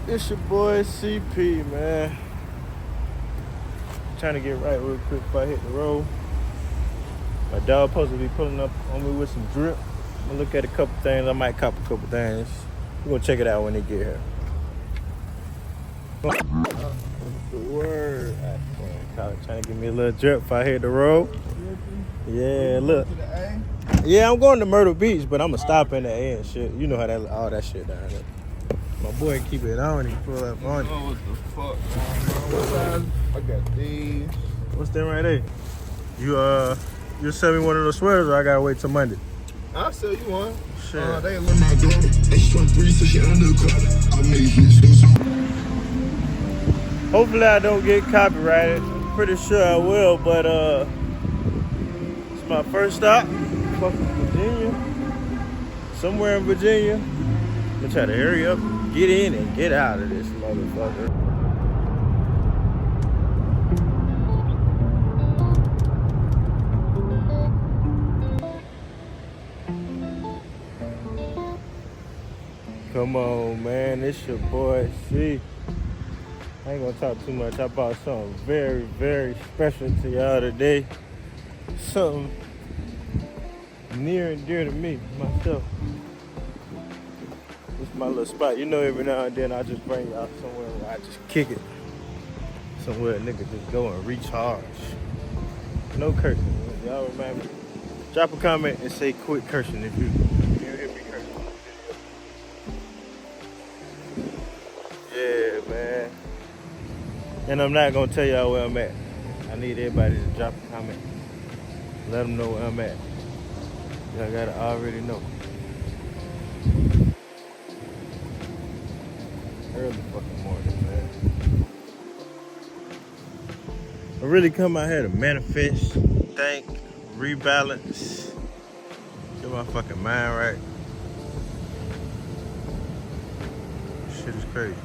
It's your boy CP, man. Trying to get right real quick before I hit the road. My dog supposed to be pulling up on me with some drip. I'm gonna look at a couple things. I might cop a couple things. We're gonna check it out when they get here. What's the word? Trying to give me a little drip before I hit the road. Yeah, look. Yeah, I'm going to Myrtle Beach, but I'm gonna stop in the A and shit. You know how that all that shit down there. My boy keep it on. He pull up on it. Oh, what the fuck? What size? I got these. What's that right there? You sell me one of those sweaters, or I gotta wait till Monday? I'll sell you one. Shit. They look my daughter. Hopefully I don't get copyrighted. I'm pretty sure I will, but it's my first stop. Fucking Virginia. Somewhere in Virginia. I'm gonna try to hurry up, get in, and get out of this motherfucker. Come on, man. It's your boy C. I ain't gonna talk too much. I bought something very, very special to y'all today. Something near and dear to me, myself. This is my little spot. You know, every now and then I just bring y'all somewhere where I just kick it. Somewhere a nigga just go and recharge. No cursing. Y'all remind me. Drop a comment and say quit cursing if you hear me cursing. Yeah, man. And I'm not gonna tell y'all where I'm at. I need everybody to drop a comment. Let them know where I'm at. Y'all gotta already know. Early fucking morning, man. I really come out here to manifest, think, rebalance, get my fucking mind right. Shit is crazy.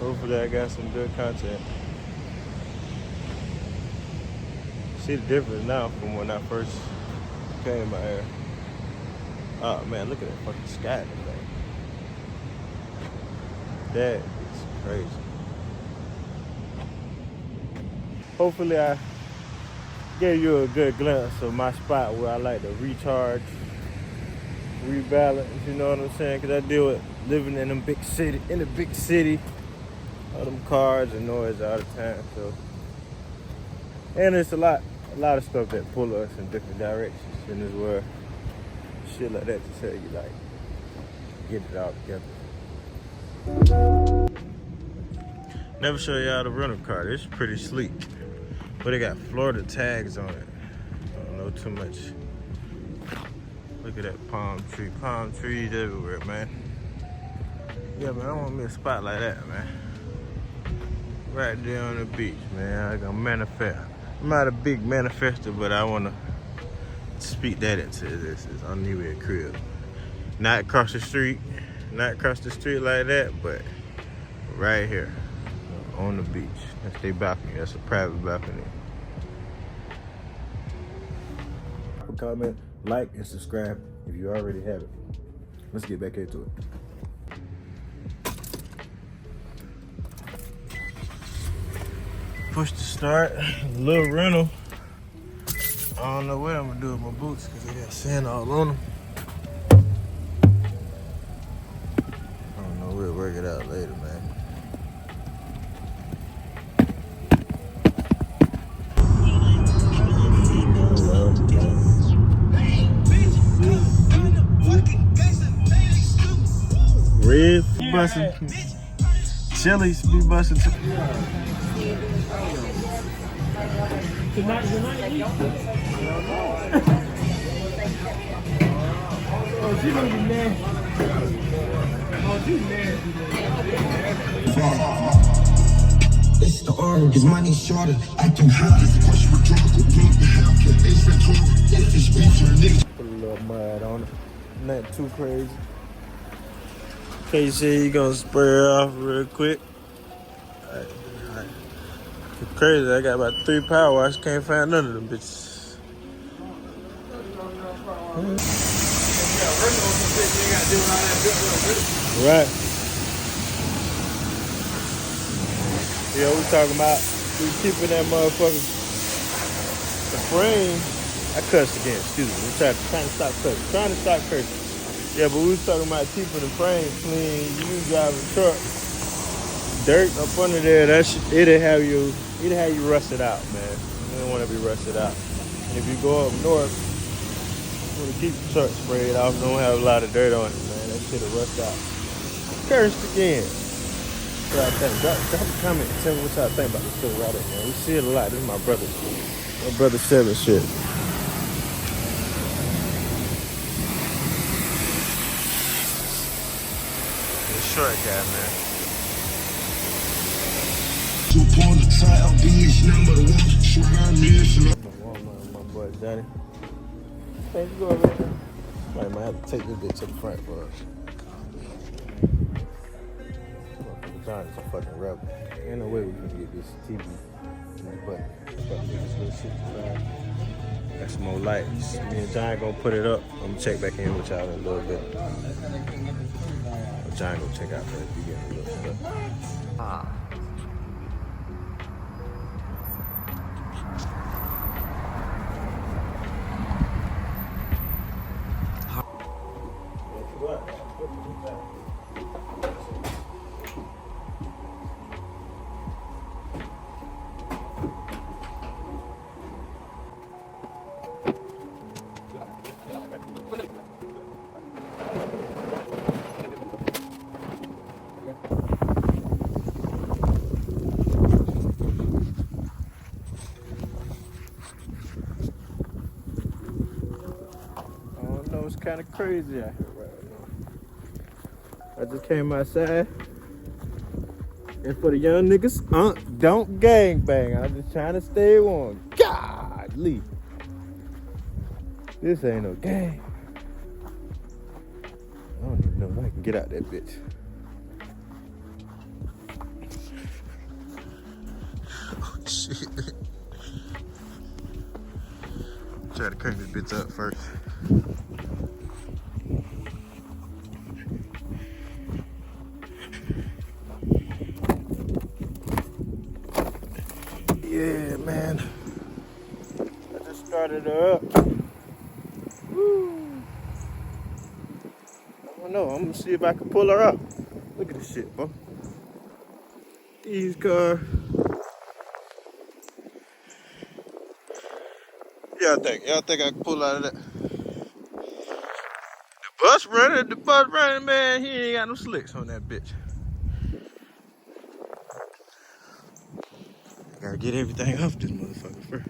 Hopefully I got some good content. See the difference now from when I first came out here. Oh man, look at that fucking sky today. That is crazy. Hopefully I gave you a good glimpse of my spot where I like to recharge, rebalance, you know what I'm saying? Cause I deal with living in the big city. All them cars and noise all the time, so. And it's a lot of stuff that pull us in different directions in this world. Shit like that to tell you, like, get it all together. Never show y'all the rental car. It's pretty sleek, but it got Florida tags on it. I don't know too much. Look at that palm tree. Palm trees everywhere, man. Yeah, man, I want me a spot like that, man. Right there on the beach, man. I gonna manifest. I'm not a big manifester, but I wanna speak that into this. I need me a crib. Not across the street like that, but right here on the beach. That's their balcony. That's a private balcony. Comment, like, and subscribe if you already have it. Let's get back into it. Push to start, little rental. I don't know what I'm gonna do with my boots because they got sand all on them. I don't know where we're figure it out later, man. Red be busting. Chili's be busting too. Tonight. Oh, she gonna be nasty. Oh, she nasty. It's the orange, his money shorter. I can have this push rhetorical. Build the Hellcat, it's Ventura. If it's beef, your nigga. Put a little mud on it. Nothing too crazy. KC, you gonna spray it off real quick. It's crazy, I got about 3 power washes, can't find none of them bitches. Right. Yeah, we talking about we keeping that motherfucker. The frame, I cussed again, excuse me. We trying to stop cursing. Trying to stop cursing. Yeah, but we was talking about keeping the frame clean. You driving a truck, dirt up under there, it'll have you rusted out, man. You don't want to be rusted out. And if you go up north, you want to keep the truck sprayed off, don't have a lot of dirt on it, man. That shit'll rust out. Cursed again. What I think. Drop a comment and tell me what y'all think about this shit right there, man. We see it a lot. This is my brother. My brother Seven shit. Short guy, man. Upon the trial, bitch, number one, swear I'm My boy Johnny. Thank you, go over there. Might have to take this bitch to the front for us. Johnny's a fucking rebel. Ain't no way we can get this TV in the button. This little 65. Got some more lights. Me and John gonna put it up. I'm gonna check back in with y'all in a little bit. John go check out first. You get a little stuff. It's kind of crazy out here right now. I just came outside, and for the young niggas, don't gang bang. I'm just trying to stay warm. Godly, this ain't no gang. I don't even know if I can get out that bitch. Oh shit! Try to crank this bitch up first. Yeah, man. I just started her up. Woo. I don't know. I'm gonna see if I can pull her up. Look at this shit, bro. These cars. Y'all think I can pull out of that? The bus running, man. He ain't got no slicks on that bitch. Gotta get everything off this motherfucker first.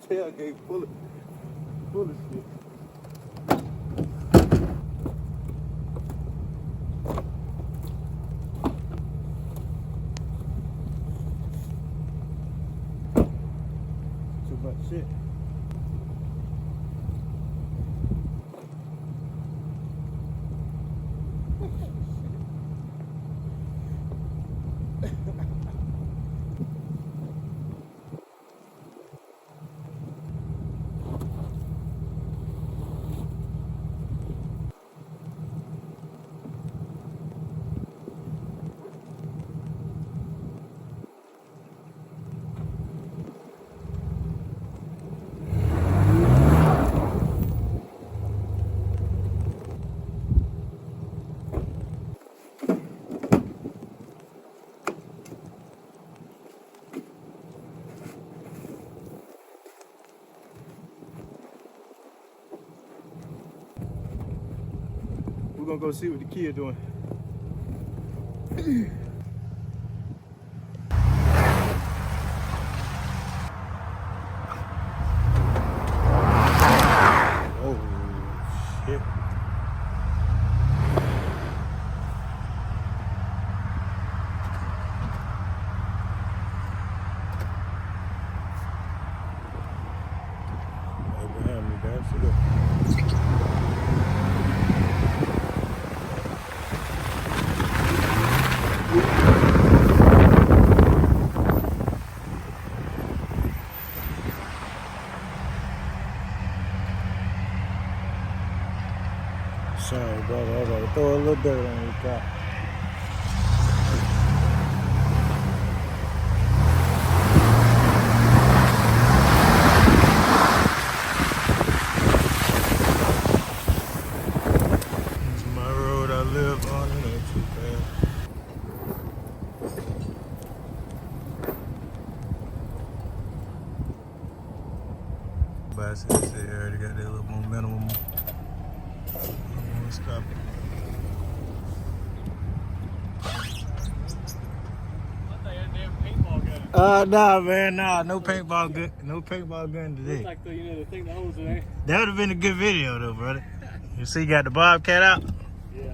Tailgate full of shit. Too much shit. gonna go see what the kid doing. Oh, shit. Abraham, you guys see that? Sorry, brother. I gotta throw a little dirt on your car. This is my road I live on. It ain't too bad. Bicycles, they already got their little momentum. Stop it. Nah, man, nah, no paintball gun, no paintball gun today. Looks like the, you know, the thing that holds it, eh? That would have been a good video, though, brother. You see, you got the Bobcat out. Yeah.